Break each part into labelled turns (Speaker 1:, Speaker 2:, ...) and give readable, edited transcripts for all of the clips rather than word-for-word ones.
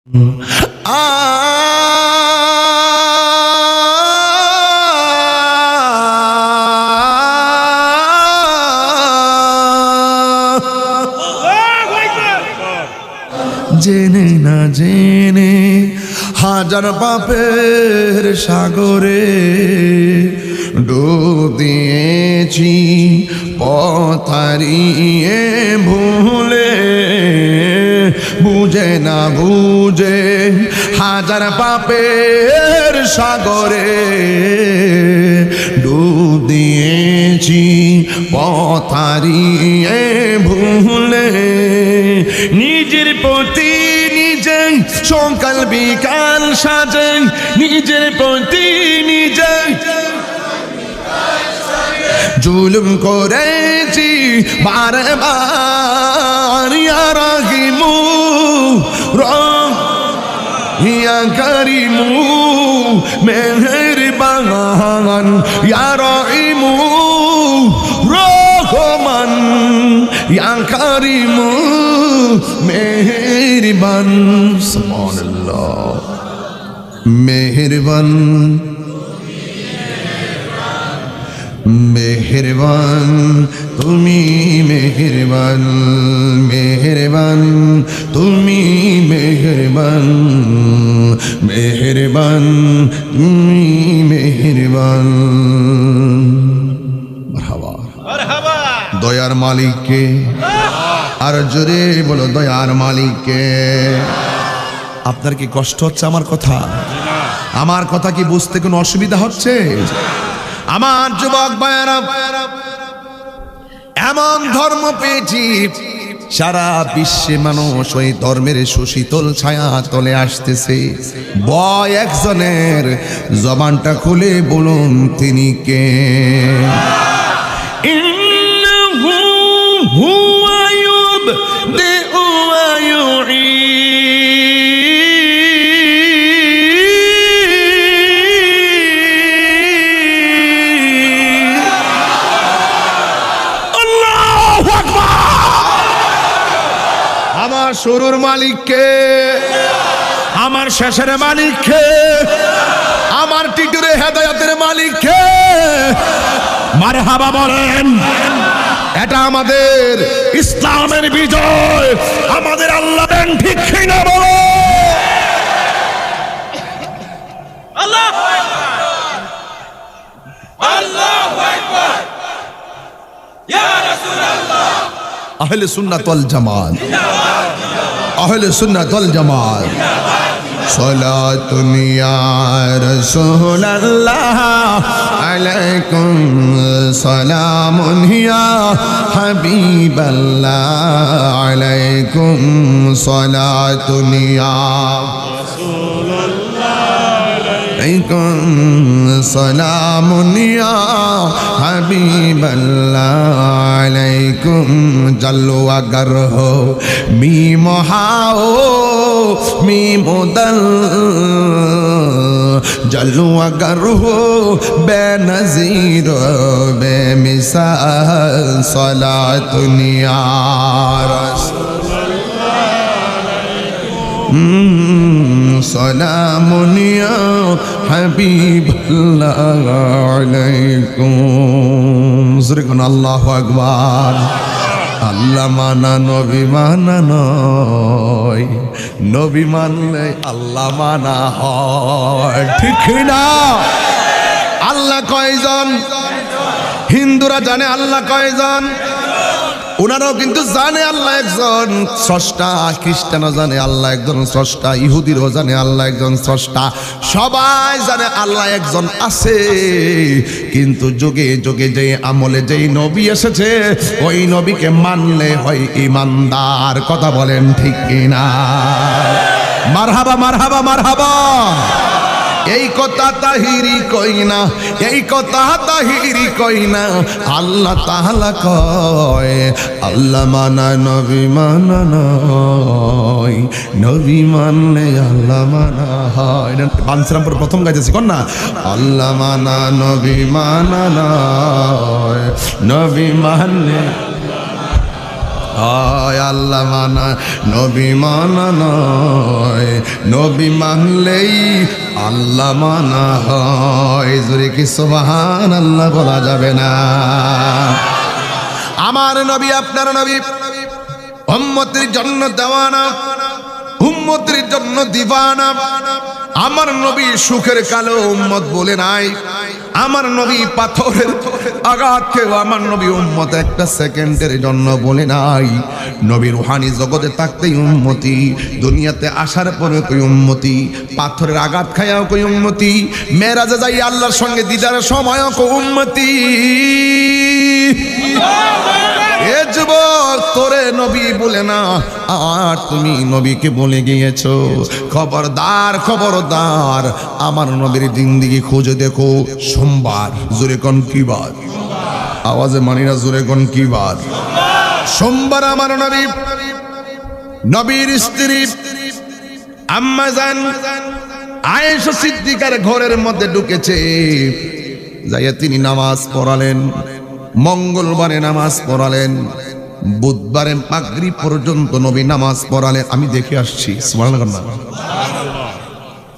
Speaker 1: জেনে না জেনে হাজার পাপের সাগরে ডুব দিয়েছি, পথ হারিয়ে ভুলে, বুঝে না বুঝে হাজার পাপের সাগরে ডুব দিয়েছি, পথ হারিয়ে ভুলে। নিজের প্রতি নিজে সকাল বিকাল সাজে, নিজের প্রতি নিজে জুলুম করেছি বারে বার। ইয়া রাহিমু ইয়া কারিমু মেহেরবান, ইয়া রাহিমু রহমান, ইয়া কারিমু মেহেরবান। সুবহানাল্লাহ। মেহেরবান মেহেরবান তুমি, মেহেরবান মেহেরবান তুমি, মেহেরবান মেহেরবান তুমি, মেহেরবান। মারহাবা মারহাবা। দয়ার মালিককে আর জোরে বলো, দয়ার মালিককে। আপনার কি কষ্ট হচ্ছে আমার কথা? আমার কথা কি বুঝতে কোনো অসুবিধা হচ্ছে? আমার যুবক ভাইয়েরা, এমন ধর্ম পেয়েছি সারা বিশ্বে মানুষ ওই ধর্মের সুশীতল ছায়া তলে আসতেছে। বয় একজনের, জবানটা খুলে বলুন তিনি কে? ইন্নাহু হুয়া ইউবদিউ ওয়া ইউঈদ। আমার শুরুর মালিককে, আমার শেষের মালিককে, আমার টিটুরে হেদায়েতের মালিককে মারহাবা বলেন। এটা আমাদের ইসলামের বিজয়, আমাদের আল্লাহ দেন, ঠিক কিনা বলো? আল্লাহু আকবার, আল্লাহু আকবার, ইয়া রাসূলুল্লাহ। আহলে সুন্নাত ওয়াল জামাত, আহলে সুন্নাত ওয়াল জামাত। সালাতুন ইয়া রাসূলুল্লাহ আলাইকুম সালামুন ইয়া হাবিবাল্লাহ আলাইকুম সালাতুন ইয়া আলাইকুম সালামুন ইয়া হাবিবাল্লাহ আলাইকুম। জাল্লু আগার হো মি মহাও মি মুদল, জাল্লু আগার হো বেনজির বেমিসাল সালাতুন ইয়া সালামুন ইয়া হাবিবাল্লাহ আলাইকুম। জোরে আল্লাহু আকবার। আল্লাহ মানা নবী মানা নয়, নবী মানলে আল্লাহ মানা হয়, ঠিক না? আল্লাহ কয়জন? হিন্দুরা জানে আল্লাহ কয়জন, ওনারাও কিন্তু জানে আল্লাহ একজন স্রষ্টা। খ্রিস্টানও জানে আল্লাহ একজন স্রষ্টা, ইহুদিরও জানে আল্লাহ একজন স্রষ্টা। সবাই জানে আল্লাহ একজন আছে, কিন্তু যুগে যুগে যে আমলে যেই নবী এসেছে ওই নবীকে মানলে হয় ঈমানদার। কথা বলেন ঠিক কিনা? মারহাবা মারহাবা মারহাবা। এই কথা তাহিরি কই না, এই কথা তাহিরি কই না। আল্লাহ তাআলা কয় আল্লাহ মানা নবী মানা নয়, নবী মানলে আল্লাহ মানা হয়। বানশ্রামপুর প্রথম গাইতেছি কন না, আল্লাহ মানা নবী মানা নয়, নবী মানলে হয়। আল্লাহ মানা নবী মানা নয়, নবী মানলেই আল্লাহ মানা হয়। জোরে কি সুবহানাল্লাহ বলা যাবে না? আমার নবী আপনার নবী উম্মতের জন্য দেওয়ানা, উম্মতের জন্য দিবানা। আমার নবী সুখের কালো উম্মত বলে নাই। আমার নবী পাথরের আঘাতকেও আমার নবী উম্মত একটা সেকেন্ডের জন্য বলে নাই। নবী রুহানি জগতে থাকতেই উম্মতি, দুনিয়াতে আসার পরে কই উম্মতি, পাথরের আঘাত খায়াও কই উম্মতি, মেরাজে যাই আল্লাহর সঙ্গে দিদারের সময়ও কই উম্মতি। এ যুবক, তোরে নবী বলে না আর তুমি নবীকে বলে গিয়েছো। খবরদার খবরদার, আমার নবীর জিন্দেগি খুঁজে দেখো। সোমবার, জোরে কোন কি বার? আওয়াজে মানিনা, জোরে কোন কি বার? সোমবার আমার নবী, নবীর স্ত্রী আম্মা জান আয়েশা সিদ্দিকার ঘরের মধ্যে ঢুকেছে। যাইয়া তিনি নামাজ পড়ালেন, মঙ্গলবারে নামাজ পড়ালেন, বুধবারে মাগরিব পর্যন্ত নবী নামাজ পড়ালেন। আমি দেখে আসছি। সুবহানাল্লাহ।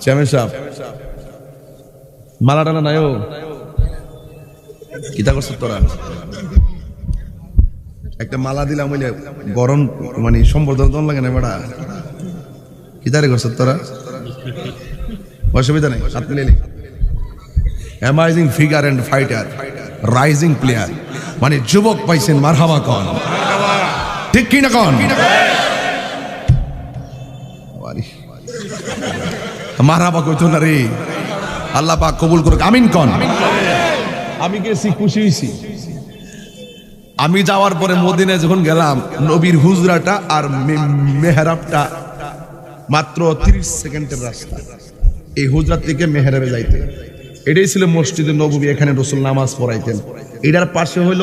Speaker 1: চেয়ারম্যান সাহেব, মালা টানা নাইও কিতা করছ তোরা? একটা মালা দিলাম বলে গরম মানে সম্বর্ধনা লাগে না বেড়া, কিতারে করছ তোরা? অসুবিধা নেই, হাত মিলে। Amazing figure and fighter, rising player, মানে যুবক পাইছেন। মারহাবা কন, ঠিক কি না কন? মারহাবা কইতো না রে। আল্লাহ পাক কবুল করুক, আমিন কন। আমি গেছি, খুশি হয়েছি। আমি যাওয়ার পরে মদিনায় যখন গেলাম, নবীর হুজরাটা আর মেহরাবটা মাত্র 30 সেকেন্ডের রাস্তা। এই হুজরা থেকে মেহরাবে যাইতে, এটাই ছিল মসজিদে নববী, এখানে রাসূল নামাজ পড়াইতেন। এটার পাশে হইল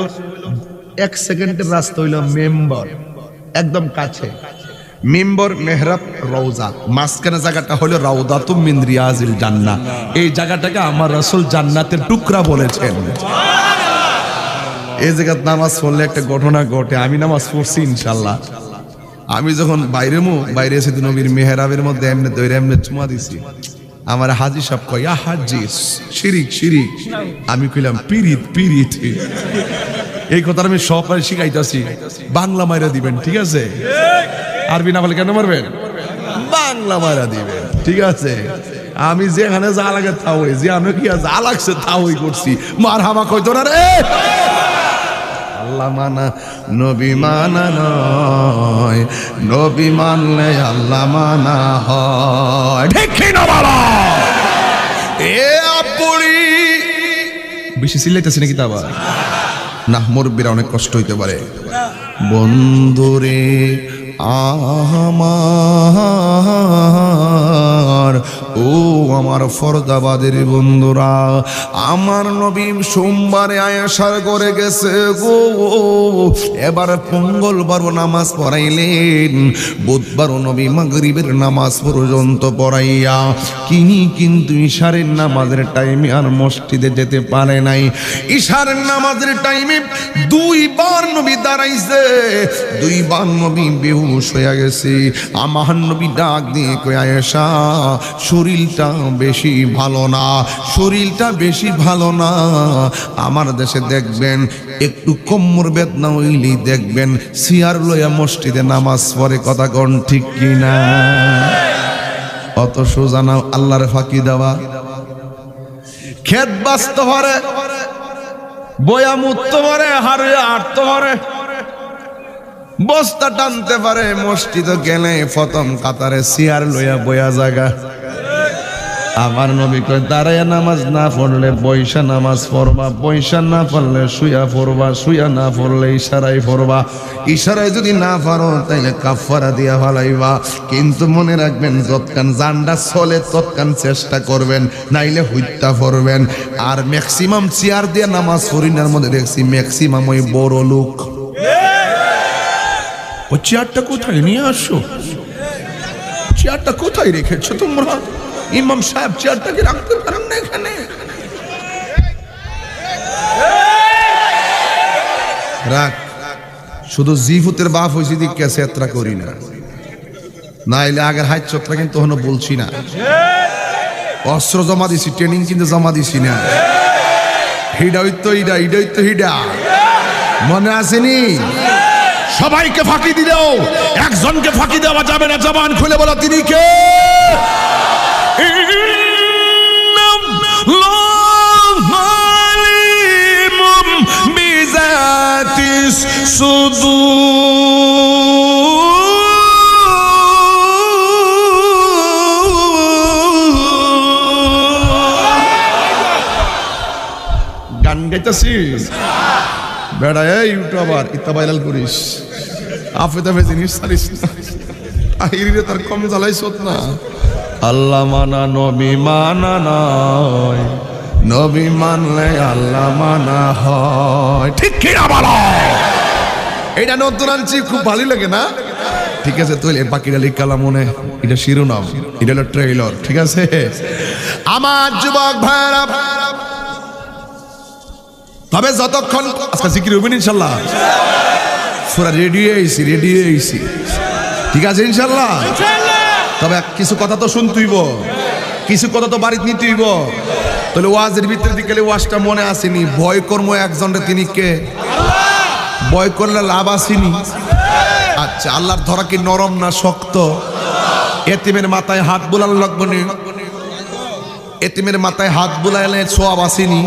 Speaker 1: 1 সেকেন্ডের রাস্তা, হইল মেম্বর, একদম কাছে মিম্বর, মেহরাব, রওজা। মাঝখানে জায়গাটা হলো রাউদাতুম মিন রিয়াজিল জান্নাহ। এই জায়গাটাকে আমার রাসূল জান্নাতের টুকরা বলেছেন। এই জায়গায় নামাজ পড়লে একটা ঘটনা ঘটে। আমি নামাজ পড়ছি ইনশাআল্লাহ। আমি যখন বাইরে এসে নবীর মেহরাবের মধ্যে এমনি দইরে এমনি চুমা দিছি। আমার হাজি সাহেব কয়, ইয়া হাজি শিরিক শিরিক। আমি কইলাম পিরিত পিরিত। এই কথাটা আমি সবাই শিখাইতাছি, বাংলা মাইরা দিবেন, ঠিক আছে? আরবি না বলে কেন মারবেন? বাংলা মাইরা দিবেন, ঠিক আছে? আমি যেখানে যা লাগে তাওই, যে আমি কি যা লাগছে তাওই করছি। মারহাবা কইতো না রে। আল্লাহ মানা নবী মানা নয়, নবী মানলে আল্লাহ মানা হয়। ঠিক কি না বলো? এ আপুরি বেশি সিলাইতেছি নাকি? তা আবার না, মুরব্বীরা অনেক কষ্ট হইতে পারে। বন্ধুরে আমার, ও আমার ফরদাবাদের বন্ধুরা, আমার নবী সোমবারে আয়েশার ঘরে গেছে গো। এবার মঙ্গলবার নামাজ পড়াইলেন, বুধবার নবী মাগরিবের নামাজ পর্যন্ত পড়াইয়া কিন্তু ইশারের নামাজের টাইমে আর মসজিদে যেতে পারে নাই। ইশারের নামাজের টাইমে 2 বার নবী দাঁড়াইছে, 2 বার নবী বেহুশ হয়ে গেছে। আমার নবী ডাক দিয়ে কই, আয়েশা শরীরটা বেশি ভালো না, শরীরটা বেশি ভালো না। আমার দেশে দেখবেন একটু কোমর বেদনা হইলেই দেখবেন সিয়ার লইয়া মসজিদে নামাজ পড়ে। কথা কোন ঠিক কিনা? অত সোজা না আল্লাহর ফাঁকি দেওয়া। ক্ষেত বাঁচতে পারে, বয়াম উঠতে পারে, হারে আটতে পারে, বস্তা টানতে পারে। মসজিদে গেলে প্রথম কাতারে সিয়ার লইয়া বয়া জায়গা। আমার নবী কয়, দাঁড়াইয়া নামাজ না পড়লে বৈশা নামাজ পড়বা, বৈশা না পড়লে শুয়া পড়বা, শুয়া না পড়লে ইশারায় পড়বা, ইশারায় যদি না পারো তাইলে কাফারা দিয়া ফালাইবা। কিন্তু মনে রাখবেন, যতক্ষণ জানটা চলে ততক্ষণ চেষ্টা করবেন, নাইলে হত্যা করবেন। আর ম্যাক্সিমাম চেয়ার দিয়ে নামাজ পড়িনার মধ্যে দেখছি ম্যাক্সিমাম ওই বড় লোক। ও চেয়ারটা কোথায় নিয়ে আসো? চেয়ারটা কোথায় রেখেছো তোমরা? ইমাম সাহেব চেয়ারটাকে রাখতে পারেন না এখানে? রাখ, শুধু জিফুতের বাপ হয়েছি দিকে সেত্রা করি না, নাইলে আগের হাইট চক্রা কিন্তু তখন বলছি না। অস্ত্র জমা দিছি, ট্রেনিং কিন্তু জমা দিছি না। হিডা হইতো হিডা, হিডা হইতো হিডা, মনে আসেনি? সবাইকে ফাঁকি দিলেও একজনকে ফাঁকি দেওয়া যাবে না। জবান খুলে বলো তিনি কে? গান গাইতেছিস বেড়া, এই ইউটিউবার ইত্তা ভাইরাল করিস, আপে তাপে জিনিস ছাড়িস না, আহিরে তার কম জ্বালাইছ না। আল্লাহ মানা নবী মানা নয়, নবী মানলে আল্লাহ মানা হয়। ঠিক কি না বলো? এটা নতুন আনছি, খুব ভালো লাগে না? ঠিক আছে, তুই বাকিটা লিখালা মনে, এটা শিরোনাম, এটা হলো ট্রেইলার। ঠিক আছে আমার যুবক ভাইরা, তবে যতক্ষণ আজকে জিকির হইবেন ইনশাল্লাহ, পুরা রেডি হয়েছি, রেডি হয়েছি। ঠিক আছে ইনশাল্লাহ। তবে কিছু কথা তো শুনতেইব, কিছু কথা তো বাড়িতে নিতেইব। তাহলে ওয়াজের ভিতরে দিকে ওয়াজটা মনে আসেনি, ভয় কর্ম একজনের, তিনি কে? ভয় করলে লাভ আসেনি। আচ্ছা, আল্লাহর ধরা কি নরম না শক্ত? এতিমের মাথায় হাত বুলাল লাগবে না? এতিমের মাথায় হাত বুলাইলে সওয়াব আসেনি?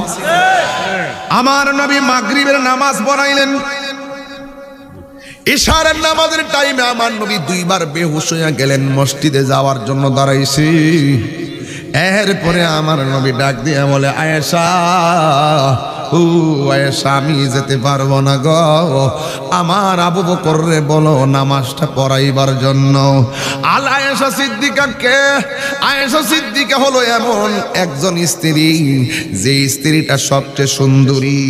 Speaker 1: আমার নবী মাগরিবের নামাজ পড়াইলেন, ইশারের নামাজের টাইমে আমার নবী দুইবার বেহুশ হইয়া গেলেন, মসজিদে যাওয়ার জন্য দাঁড়াইছি। এরপরে আমার নবী ডাক দিয়ে বলে, আয়েশা, ও আয়েশা, আমি যেতে পারবো না গো, আমার আবু বকর রে বলো নামাজটা পড়াইবার জন্য। আল আয়েশা সিদ্দিকা কে? আয়েশা সিদ্দিকা হলো এমন একজন স্ত্রী, যে স্ত্রীটা সবচেয়ে সুন্দরী।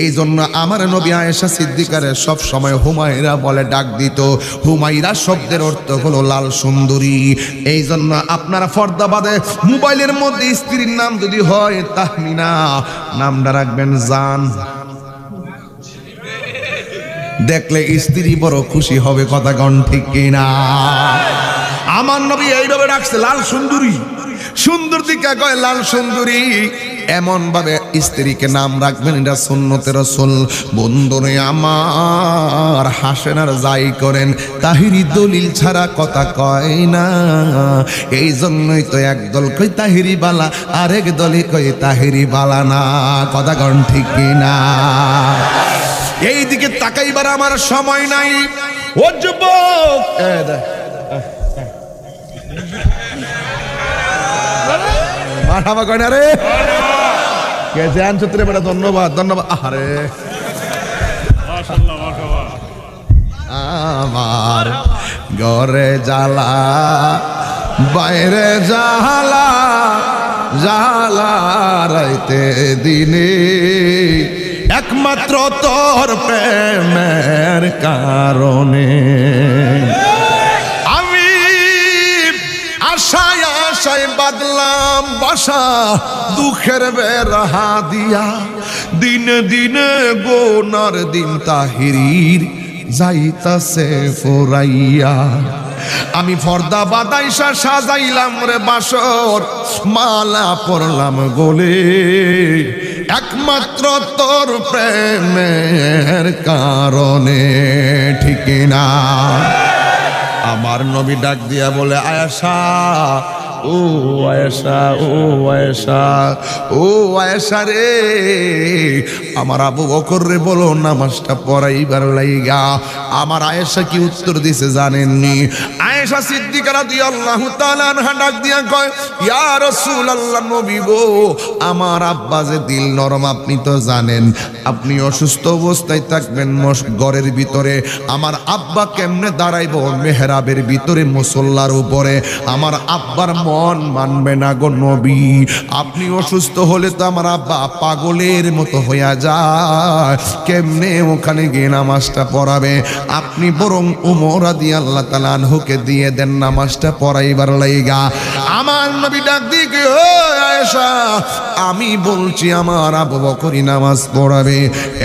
Speaker 1: এই জন্য আমার নবী আয়েশা সিদ্দিকারে সব সময় হুমায়রা বলে ডাক দিত। হুমায়রা শব্দের অর্থ হলো লাল সুন্দরী। এই জন্য আপনারা ফর্দাবাদে মোবাইলের মধ্যে স্ত্রীর নাম যদি হয় তাহমিনা, নামটা রাখবেন জান। দেখলে স্ত্রী বড় খুশি হবে, কথা কোন ঠিক কিনা? আমার নবী এইভাবে ডাকছে লাল সুন্দরী। সুন্দর দিকে কয় লাল সুন্দরী, এমন ভাবে স্ত্রীকে নাম রাখবেন, এটা সুন্নতের রাসূল। বন্ধুরে আমার, হাসেন আর যাই করেন, তাহিরি দলিল ছাড়া কথা কয় না। এই জন্যই তো একদল কই তাহিরি বালা, আরেক দলই কই তাহিরি বালা না, কথা কোন ঠিক কিনা? এই দিকে তাকাইবার আমার সময় নাই। ও যুবক, মারহাবা কয় না রে, কে জান সূত্রে বড় ধন্যবাদ, ধন্যবাদ। আরে আমার ঘরে জ্বালা, বাইরে জ্বালা, জ্বালা রাইতে দিনে, একমাত্র তোর প্রেমের কারণে। আমি আশায় আশায় বাদলাম বাসা, দুঃখের বেড়া দিয়া, দিনে দিনে গোনার দিন তাহিরির যাইতাছে ফোরাইয়া। আমি ফর্দা বাদাইসা সাজাইলাম রে বাসর, মালা পরলাম গোলে, একমাত্র তোর প্রেমের কারণে। ঠিক না? আমার নবী ডাক দিয়া বলে, আয়েশা, ও আয়েশা, ও আয়েশা, ও আয়েশা রে, আমার আবু বকর রে বলো নামাজটা পড়াইবার লাইগা। আমার আয়েশা কি উত্তর দিছে জানেননি? আয়েশা সিদ্দিকা রাদিয়াল্লাহু তাআলা আনহা ডাক দিয়া কয়, ইয়া রাসূলুল্লাহ, নবী গো, আমার আব্বা যে দিল নরম, আপনি তো জানেন। আপনি অসুস্থ অবস্থায় থাকবেন ঘরের ভিতরে, আমার আব্বা কেমনে দাঁড়াইব মেহরাবের ভিতরে মুসল্লার উপরে? আমার আব্বার মন মানবে না গো নবী। আপনি অসুস্থ হলে তো আমার আব্বা পাগলের মতো হইয়া যায়, কেমনে ওখানে গিয়ে নামাজটা পড়াবে? আপনি বরং উমর রাদিয়াল্লাহু তাআলা আনহুকে দিয়ে দেন নামাজটা পড়াইবার লাইগা। আমার নবী ডাক দিয়ে কি, ও আয়েশা, আমি বলছি আমার আবু বকরই নামাজ পড়াবে।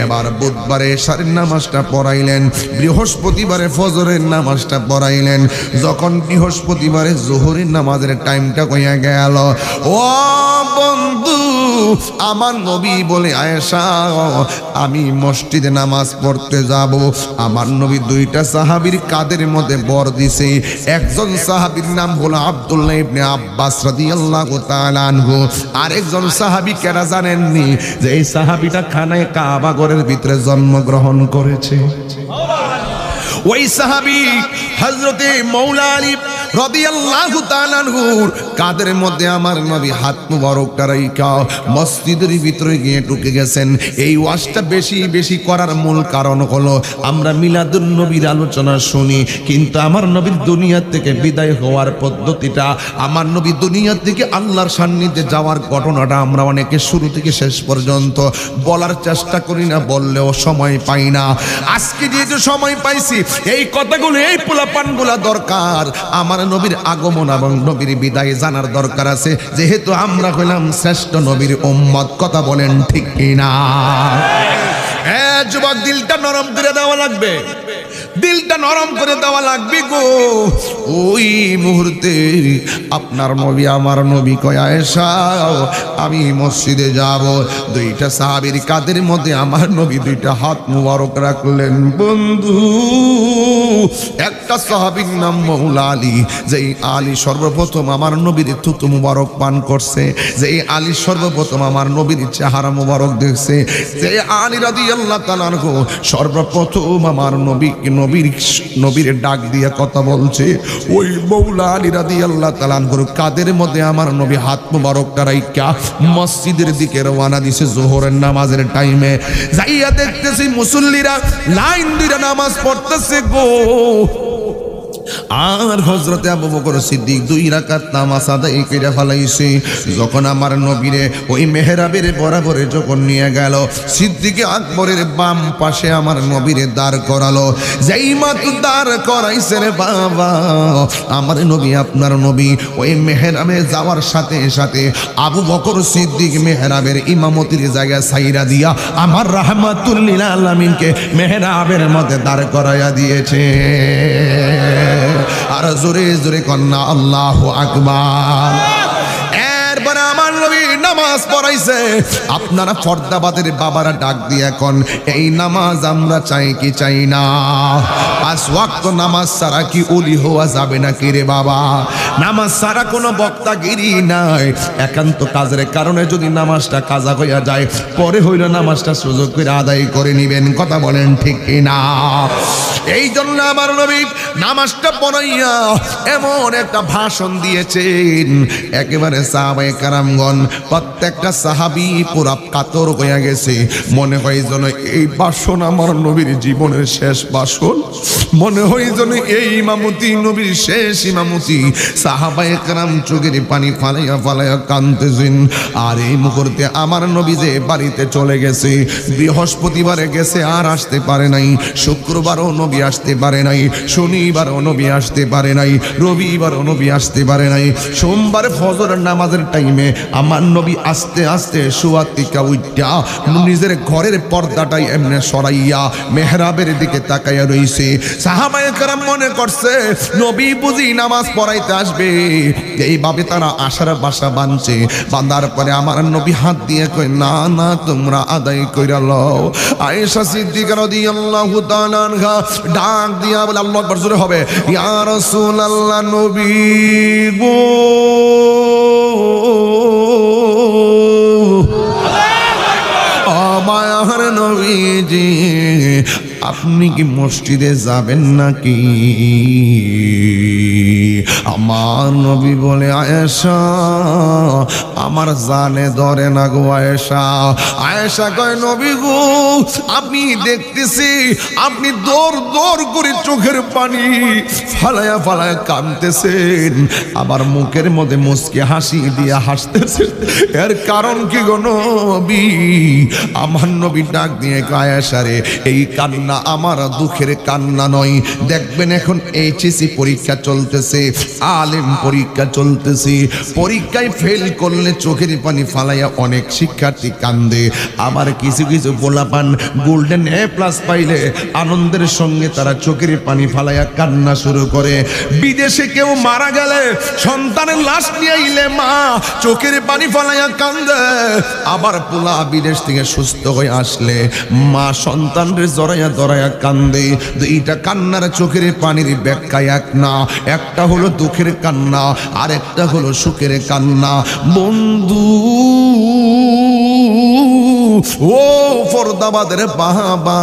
Speaker 1: এবার বুধবারে এশারের নামাজটা পড়াইলেন, বৃহস্পতিবারে ফজরের নামাজটা পড়াইলেন। যখন বৃহস্পতিবারে যোহরের নামাজের টাইমটা কইয়া গেল, ও বন্ধু, আমার নবী বলে, আয়েশা আমি মসজিদে নামাজ পড়তে যাব। আমার নবী দুইটা সাহাবীর কাদের মধ্যে বর দিছে। একজন সাহাবীর নাম হলো আব্দুল্লাহ ইবনে আব্বাস রাদিয়াল্লাহু তাআলা আনহু। আরেকজন সাহাবী কেনা জানেননি যে এই সাহাবীটা খানায় কাবা ঘরের ভিতরে জন্মগ্রহণ করেছে। ওই সাহাবী হযরতে মাওলা আলী রাদিয়াল্লাহু তাআলা আনহুর কাদের মধ্যে আমার নবী হাত মুবারকটা রাইখা মসজিদের ভিতরে গিয়ে ঢুকে গেছেন। এই ওয়াজটা বেশি বেশি করার মূল কারণ হলো আমরা মিলাদুন নবীর আলোচনা শুনি, কিন্তু আমার নবীর দুনিয়া থেকে বিদায় হওয়ার পদ্ধতিটা, আমার নবী দুনিয়া থেকে আল্লাহর সান্নিধ্যে যাওয়ার ঘটনাটা আমরা অনেকে শুরু থেকে শেষ পর্যন্ত বলার চেষ্টা করি না, বললেও সময় পাই না। আজকে যেহেতু সময় পাইছি, এই কথাগুলো, এই পোলাপানগুলা দরকার। আমার নবীর আগমন এবং নবীর বিদায় জানার দরকার আছে, যেহেতু আমরা হইলাম শ্রেষ্ঠ নবীর উম্মত। কথা বলেন ঠিক কিনা? হ্যাঁ যুবক, দিলটা নরম করে দেওয়া লাগবে, দিলটা নরম করে দেওয়া লাগবে গো। ওই মুহূর্তে আপনার নবী, আমার নবী কয়, আয়েশা আমি মসজিদে যাব। দুইটা সাহাবীর কাদের মধ্যে আমার নবী দুইটা হাত মুবারক রাখলেন। বন্ধু, একটা সাহাবীর নাম মাওলা আলী, যেই আলী সর্বপ্রথম আমার নবীর থুতু মুবারক পান করছে, যেই আলী সর্বপ্রথম আমার নবীর চেহারা মুবারক দেখছে, যে আলী রাদিয়াল্লাহু তাআলা আনহু সর্বপ্রথম আমার নবীর ডাক দিয়ে কথা বলছে। ওই মাওলা আলী রাদিয়াল্লাহু তাআলা আনহুর কাদের মধ্যে আমার নবী হাত মুবারকটা রাইখা মসজিদের দিকে রওনা দিছে যোহরের নামাজের টাইমে। যাইয়া দেখতেছি মুসল্লিরা লাইন দিয়ে নামাজ পড়তেছে গো। আর হযরতে আবু বকর সিদ্দিক 2 রাকাত নামাজ আদায় করে ফেলাইছে। যখন আমার নবীরে ওই মেহরাবের বরাবরে যখন নিয়ে গেল, সিদ্দিক আকবরের বাম পাশে আমার নবীরে দাঁড় করালো। যেই মাত্র দাঁড় করাইছে রে বাবা, আমার নবী, আপনার নবী ওই মেহরাবে যাওয়ার সাথে সাথে আবু বকর সিদ্দিক মেহরাবের ইমামতির জায়গা ছাইরা দিয়া আমার রাহমাতুল লিল আলামিনকে মেহরাবের মধ্যে দাঁড় করাইয়া দিয়েছে। আর জোরে জোরে কন্যা আল্লাহু আকবার। এরপরে আমার নবী নামাজ পড়াইছে। আপনারা ফরদাবাদের বাবারা ডাক দিয়ে এখন এই নামাজ আমরা চাই কি চাই না? 5 ওয়াক্ত নামাজ ছাড়া কি ওলি হওয়া যাবে নাকি রে বাবা? নামাজ ছাড়া কোনো বক্তাগিরি নাই। একান্ত কাজের কারণে যদি নামাজটা কাজা হইয়া যায়, পরে হইল নামাজটা সুযোগ করে আদায় করে নিবেন। কথা বলেন ঠিক কিনা? এই জন্য আমার নবী নামাজটা পড়াইয়া এমন একটা ভাষণ দিয়েছেন, একেবারে সাহাবায়ে কেরামগণ প্রত্যেকটা সাহাবী পুরা কাতর হইয়া গেছে। মনে হয় যেন এই ভাষণ আমার নবীর জীবনের শেষ ভাষণ, মনে হয় যেন এই ইমামতি নবীর শেষ ইমামতি। সাহাবায়ে কেরাম চোখের পানি ফালাইয়া ফালাইয়া কাঁদতেছেন। আর এই মুহূর্তে আমার নবী যে বাড়িতে চলে গেছে, বৃহস্পতিবারে গেছে আর আসতে পারে নাই, শুক্রবারও নবী আসতে পারে নাই, শনিবারও নবী আসতে পারে নাই, রবিবারও নবী আসতে পারে নাই। সোমবার ফজরের নামাজের টাইমে আমার নবী আস্তে আস্তে শোয়া থেকে উঠা নিজের ঘরের পর্দাটাই এমনি সরাইয়া মেহরাবের দিকে তাকাইয়া রইছে। সাহাবায়ে কেরাম মনে করছে নবী বুঝি নামাজ পড়াইতে আসবে, এইভাবে তারা আশার বাসা বাঁধছে। বাঁধার পরে আমার নবী হাত দিয়ে কয়, না না, তোমরা আদায় কইরা লও। আয়েশা সিদ্দিকা রাদিয়াল্লাহু তাআলা আনহা ডাক দিয়া বলে, আল্লাহু আকবার, জোরে হবে, ইয়া রাসূলুল্লাহ, নবী গো, মায়ার নবীজি, আপনি কি মসজিদে যাবেন নাকি? আমার নবী বলে আয়েশা আমার জানে ধরে না গো আয়েশা। আয়েশা কয় নবী গো আপনি দেখতেছি আপনি দৌড় দৌড় করে চোখের পানি ফালায়া ফালায়া কাঁদতেছেন, আবার মুখের মধ্যে মুচকি হাসি দিয়ে হাসতেছেন, এর কারণ কি গো নবী? আমার নবী ডাক দিয়ে আয়েশা রে এই কান্না আমার দুঃখের কান্না নয়, দেখবেন এখন এইচএসসি পরীক্ষা চলতেছে, আলেম পরীক্ষা চলতেছে, পরীক্ষায় ফেল করলে চোখের পানি ফালাইয়া অনেক শিক্ষার্থী কান্দে, আবার কিছু কিছু পোলাপান গোল্ডেন এ প্লাস পাইলে আনন্দের সঙ্গে তারা চোখের পানি ফালাইয়া কান্না শুরু করে। বিদেশে কেউ মারা গেলে সন্তানের লাশ নিয়ে আইলে মা চোখের পানি ফালাইয়া কান্দে, আবার পোলা বিদেশ থেকে সুস্থ হয়ে আসলে মা সন্তানের জড়াইয়া দড়াইয়া কান্দে। এইটা কান্নার চোখের পানির ব্যাখ্যা এক না, একটা হলো দুঃখের কান্না আর একটা হলো সুখের কান্না। বন্ধু ও ফরদাবাদের বাবা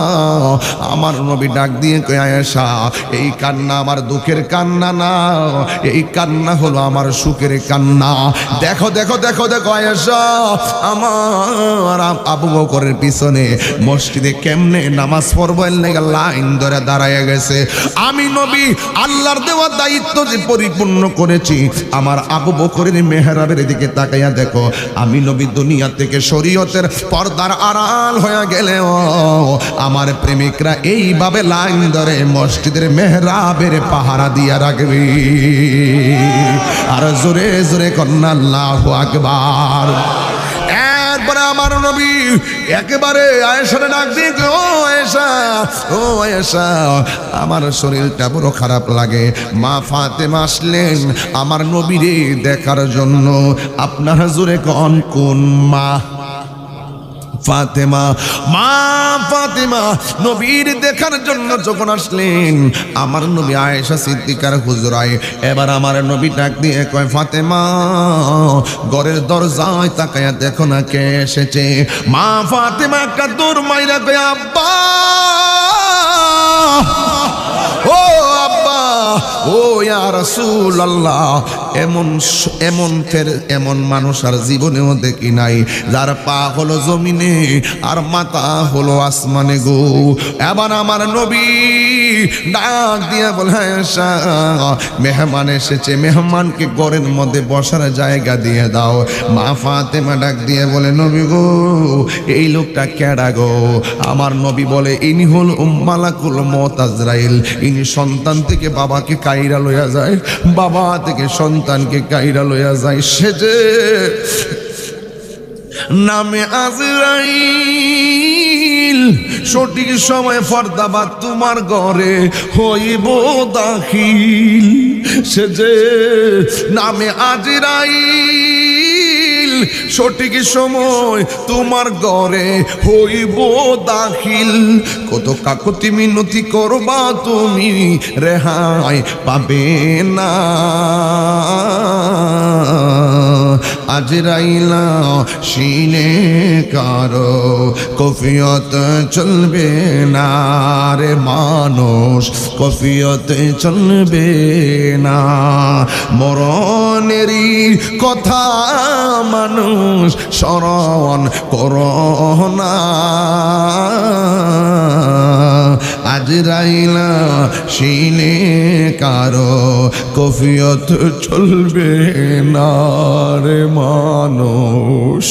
Speaker 1: আমার নবী ডাক দিয়ে কয় আয়েশা এই কান্না আমার দুঃখের কান্না না, এই কান্না হলো আমার সুখের কান্না। দেখো দেখো দেখো দেখো আয়েশা আমার আবু বকরের পিছনে মসজিদে কেমনে নামাজ পড়বেন লেগে লাইন ধরে দাঁড়ায় গেছে। আমি নবী আল্লাহর দেওয়া দায়িত্ব যে পরিপূর্ণ করেছি, আমার আবু বকরের মেহরাবের দিকে তাকাইয়া দেখো আমি নবী দুনিয়া থেকে শরীয়তের পর্দার আড়াল হয়ে গেলেও আমার প্রেমিকরা এইভাবে লাইন ধরে মসজিদের মেহরাবের পাহারা দিয়া রাখবে। আর জোরে জোরে কন্যা আল্লাহু আকবার। এরপরে আমার নবী একেবারে আয়েশারে ডাক দিয়ে ও আয়েশা ও আয়েশা আমার শরীরটা বড় খারাপ লাগে। মা ফাতেমা আসলেন আমার নবীরে দেখার জন্য। আপনারা জোরে কোন কোন মা? ফাতেমা। মা ফাতেমা নবীর দেখার জন্য যখন আসলেন আমার নবী আয়েশা সিদ্দিকার হুজরায়, এবার আমার নবী ডাক দিয়ে কয় ফাতেমা ঘরের দরজায় তাকায়া দেখো না কে এসেছে। মা ফাতেমা একটা দৌড় মাইরা কয় আব্বা ও আব্বা ও ইয়া রাসূলুল্লাহ। এমন মানুষ আর জীবনেও দেখি নাই যার পা হলো জমিনে আর মাথা হলো আসমানে গো। এবার আমার নবী ডাক দিয়ে বলে আয়েশা মেহমান এসেছে, মেহমানকে ঘরের মধ্যে বসার জায়গা দিয়ে দাও। মা ফাতেমা ডাক দিয়ে বলে নবী গো এই লোকটা কেডা গো? আমার নবী বলে ইনি হল মালাকুল মউত আজরাইল, ইনি সন্তান থেকে বাবাকে কাইরা লইয়া যায়, বাবা থেকে সন্তানকে কাইরা লইয়া যায়। সে যে নামে আজরাইল, সঠিক সময় ফরদাবাদ তোমার ঘরে হইব দাখিল। সে যে নামে আজরাইল, সঠিক সময় তোমার ঘরে হইব দাখিল। কত কাকুতি মিনতি করবা তুমি রেহাই পাবে না। আজরাইলা সিনে কারো কফিয়ত চলবে না রে মানুষ, কফিয়ত চলবে না। মরণেরই কথা মানুষ স্মরণ করো না। আজরাইলা সিনে কারো কফিয়ত চলবে না রে মানুষ।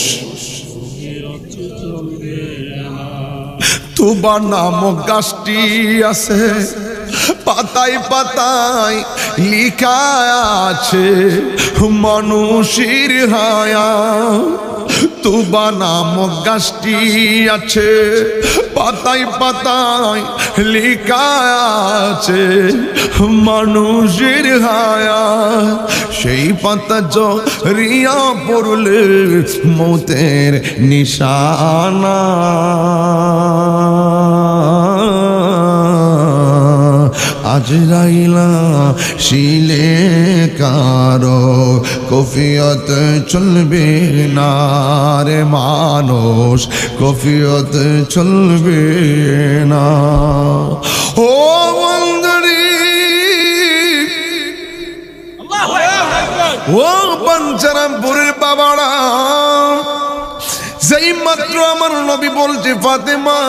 Speaker 1: তুবা নামক গাছটি আছে, পাতায় পাতায় লিখা আছে মানুষের হায়া। তুবা নামক গাছটি আছে, পাতায় পাতায় লিখা আছে মানুষের হায়া। সেই পাতা জড়িয়া পড়লে মৌতের নিশানা। আজরাইলা শিলে কারো কফিয়ত চলবে না রে মানুষ, কফিয়ত চলবে না। ও বন্ধুরি ও বাঞ্ছারামপুরের বাবারা, যেই মাত্র আমার নবী বলছে ফাতেমা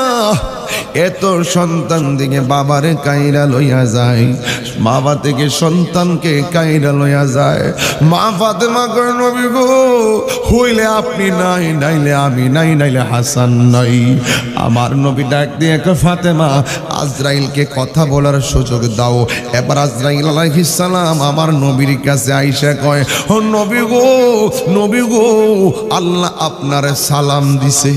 Speaker 1: এত সন্তান দিকে বাবারে কাইরা লইয়া যায়, বাবা থেকে সন্তানকে কাইরা লইয়া যায়। মা ফাতেমা কয় নবী গো, হইলে আপনি নাই, নাইলে আমি নাই, নাইলে হাসান নাই। আমার নবী ডাক দিয়ে কয় ফাতেমা আজরাইলকে কথা বলার সুযোগ দাও। এবার আজরাইল আলাইহিস সালাম আমার নবীর কাছে আইসা কয় ও নবী গো, নবী গো, আল্লাহ আপনার সালাম দিছে।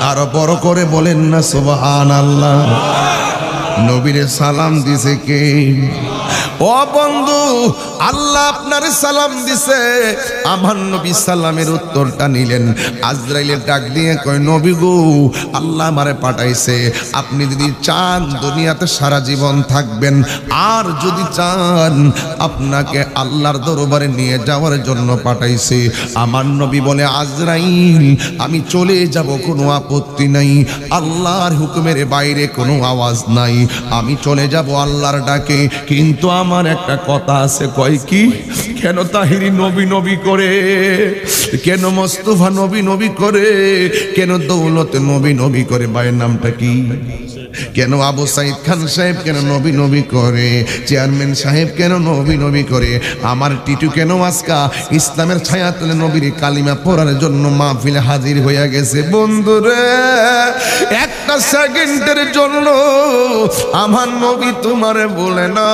Speaker 1: আরো বড় করে বলেন না সুবহানাল্লাহ। নবীরে সালাম দিছে কে? ও বন্ধু, আল্লাহ আপনার সালাম দিছে। আমার নবী সালামের উত্তরটা নিলেন। আজরাইলের ডাক দিয়ে কয় নবী গো, আল্লাহ আমারে পাঠাইছে, আপনি যদি চান দুনিয়াতে সারা জীবন থাকবেন, আর যদি চান আপনাকে আল্লাহর দরবারে নিয়ে যাওয়ার জন্য পাঠাইছে। আমার নবী বলে আজরাইল আমি চলে যাব, কোনো আপত্তি নাই, আল্লাহর হুকুমের বাইরে কোনো আওয়াজ নাই, আমি চলে যাব আল্লাহর ডাকে। কিন্তু আমার একটা কথা আছে। কয় কি? কেন তাহিরি নবী নবী করে, কেন মোস্তফা নবী নবী করে, কেন দৌলত নবী নবী করে? ভাইয়ের নামটা কি? কেন আবু সাইদ খান সাহেব কেন নবী নবী করে? চেয়ারম্যান সাহেব কেন নবী নবী করে? আমার টিটু কেন আজকা ইসলামের ছায়া তুলে নবীর কালিমা পড়ার জন্য মাহফিলে হাজির হইয়া গেছে? বন্ধুরে, একটা সেকেন্ডের জন্য আমার নবী তোমারে বলে না।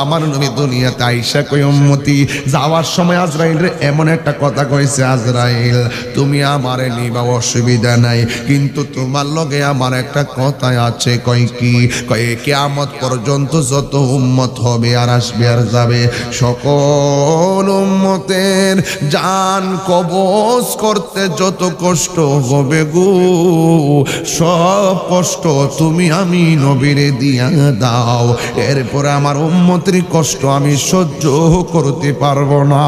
Speaker 1: আমার নবী দুনিয়াতে আইসা কই উম্মতি, যাওয়ার সময় আজরাইল রে এমন একটা কথা কইছে, আজরাইল তুমি আমারে নিবা অসুবিধা নাই, কিন্তু তোমার লগে আমার একটা কথা আছে। কয় কি? কয় কিয়ামত পর্যন্ত যত উম্মত হবে আর আসবে আর যাবে, সকল উম্মতের জান কবজ করতে যত কষ্ট হবে গো, সব কষ্ট তুমি আমি নবীরে দিয়া দাও। এরপরে আমার উম্মতের কষ্ট আমি সহ্য করতে পারবো না।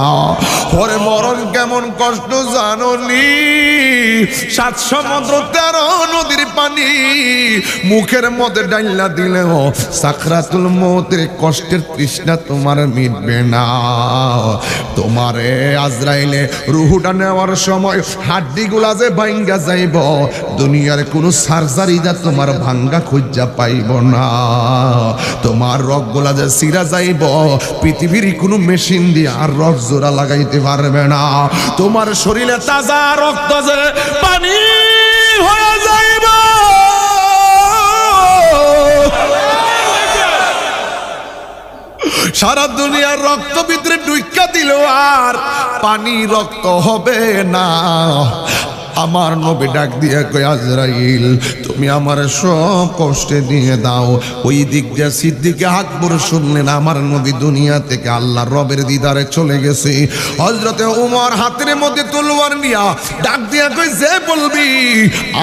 Speaker 1: পরে মরণ কেমন কষ্ট জানোনি? 7 সমুদ্র 13 নদীর পানি মুখের মধ্যে ডাইলা দিলেও সাকরাতুল মউতের কষ্টের তৃষ্ণা তোমার মিটবে না। তোমারে আজরাইলে রুহুটা নেওয়ার সময় হাড্ডিগুলা যে ভাঙ্গা যাইব, দুনিয়ার কোনো সার্জারি যা তোমার ভাঙ্গা খুঁজা পাইব না। তোমার রগগুলা যে সিরা যাইব, পৃথিবীর কোনো মেশিন দিয়ে আর রগ জোড়া লাগাইতে পারবে না। তোমার শরীরে তাজা রক্ত যে পানি হয়ে যাইব। সারা দুনিয়ার রক্ত ভিতরে ডুইকা দিল আর পানি রক্ত হবে না। আমার নবী ডাক দিয়ে কই আজরাইল তুমি আমার সব কষ্টে দিয়ে দাও। ওই দিক দিয়ে সিদ্দিকে আকবর শুনলেন আমার নবী দুনিয়া থেকে আল্লাহ রবের দিদারে চলে গেছে। হযরতে ওমর হাতের মধ্যে তলোয়ার নিয়া ডাক দিয়া কই যে বলবি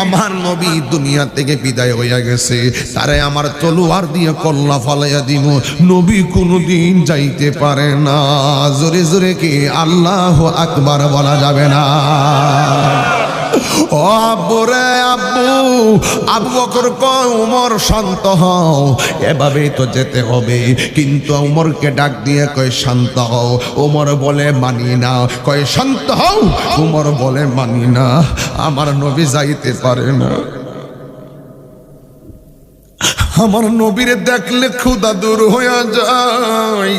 Speaker 1: আমার নবী দুনিয়া থেকে বিদায় হইয়া গেছে, তারে আমার তলোয়ার দিয়ে কল্লা ফালাইয়া দিব। নবী কোনোদিন যাইতে পারে না। জোরে জোরে কি আল্লাহু আকবার বলা যাবে না? ও আব্বু রে আব্বু, আবু বকর কয় ওমর শান্ত হও, এভাবেই তো যেতে হবে। কিন্তু ওমরকে ডাক দিয়ে কয় শান্ত হও। ওমর বলে মানি না। কয় শান্ত হও। ওমর বলে মানি না। আমার নবী যাইতে পারে না। আমার নবীরে দেখলে ক্ষুধা দূর হইয়া যায়।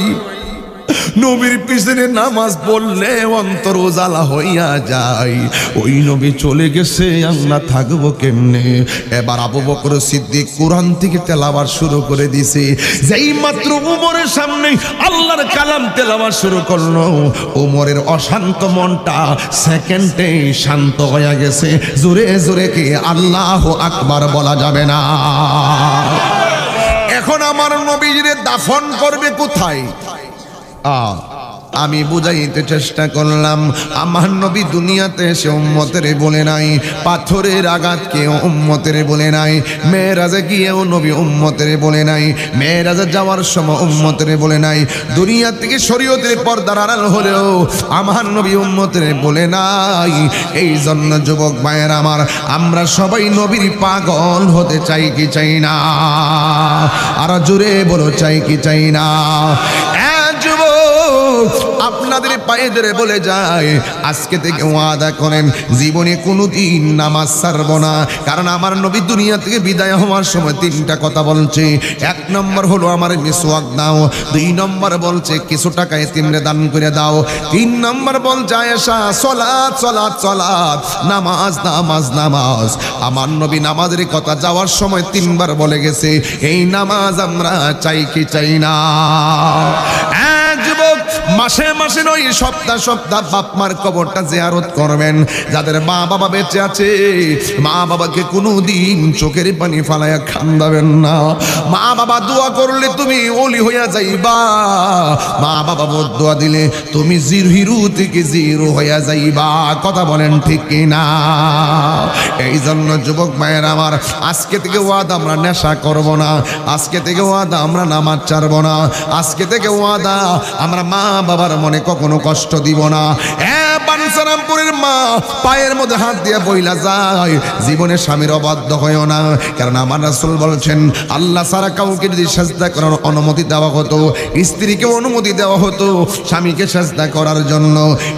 Speaker 1: নবীর পিছনে নামাজ পড়লে অন্তর উজালা হইয়া যায়। ওই নবী চলে গেছে, আমরা থাকবো কেমনে? এবার আবু বকর সিদ্দিক কোরআন থেকে তেলাওয়াত শুরু করে দিছে। যেই মাত্র ওমরের সামনে আল্লাহর কালাম তেলাওয়াত শুরু করলো, ওমরের অশান্ত মনটা সেকেন্ডে শান্ত হয়ে গেছে। জোরে জোরে কি আল্লাহু আকবার বলা যাবে না? এখন আমার নবীরে দাফন করবে কোথায়? আমি বুঝাইতে চেষ্টা করলাম, আমার নবী দুনিয়াতে এসে উম্মতের বলে নাই, পাথরের আঘাতকে উম্মতের বলে নাই, মেরাজে গিয়েও নবী উম্মতের বলে নাই, মেরাজে যাওয়ার সময় উম্মতের বলে নাই, দুনিয়া থেকে শরীয়তের পর্দার আড়াল হলেও আমার নবী উম্মতের বলে নাই। এই জন্য যুবক ভাইয়ের আমার, আমরা সবাই নবীর পাগল হতে চাই কি চাই না? আর জোরে বলো চাই কি চাই না? যুবক আপনাদের পায়ে ধরে বলে যায়, আজকে থেকে ওয়াদা করেন জীবনে কোনোদিন নামাজ ছাড়ব না। কারণ আমার নবী দুনিয়া থেকে বিদায় হওয়ার সময় তিনটা কথা বলছে। এক নম্বর হলো আমার মিসওয়াক দাও, দুই নম্বর বলছে কিছু টাকা এতিমরে দান করে দাও, তিন নম্বর বলছে আয়েশা সালাত সালাত সালাত, নামাজ নামাজ নামাজ। আমার নবী নামাজের কথা যাওয়ার সময় তিনবার বলে গেছে। এই নামাজ আমরা চাই কি চাই না? যুবক, মাসে মাসে নয় সপ্তাহ সপ্তাহ বাপ মার কবরটা জিয়ারত করবেন। যাদের মা বাবা বেঁচে আছে, মা বাবাকে কোনোদিন চোখের পানি ফালায়া কান্দাবেন না। মা বাবা দোয়া করলে তুমি ওলি হইয়া যাইবা, মা বাবা বদদোয়া দিলে তুমি হিরো থেকে জিরো হইয়া যাইবা। কথা বলেন ঠিক কিনা? এই জন্য যুবক মায়ের আমার, আজকে থেকে ওয়াদা আমরা নেশা করব না, আজকে থেকে ওয়াদা আমরা নামাজ ছাড়ব না, আজকে থেকে ওয়াদা আমরা মা বাবার মনে কখনো কষ্ট দিব না। বাঞ্ছারামপুরের মা পায়ের মধ্যে হাত দিয়ে বইলা যায়, জীবনে স্বামীর অবাধ্য হয়েও না। কারণ আমার রাসূল বলছেন, আল্লাহ ছাড়া কাউকে যদি সেজদা করার অনুমতি দেওয়া হতো, স্ত্রীকে অনুমতি দেওয়া হতো স্বামীকে সেজদা করার জন্য।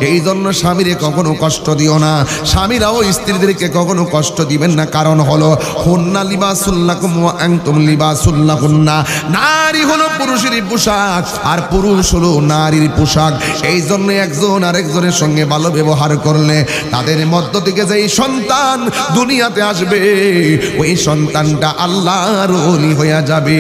Speaker 1: এই জন্য স্বামীরে কখনো কষ্ট দিও না, স্বামীরাও স্ত্রীদেরকে কখনো কষ্ট দিবেন না। কারণ হলো হুন্না লিবাসুল লাকুম ওয়া আনতুম লিবাসুল লাহুন্না। নারী হলো পুরুষের পোশাক, আর পুরুষ হলো নারীর পোশাক। এই জন্য একজন আরেকজনের সঙ্গে ভালো ব্যবহার করলে তাদের মধ্য থেকে যেই সন্তান দুনিয়াতে আসবে, ওই সন্তানটা আল্লাহর ওলি হইয়া যাবে।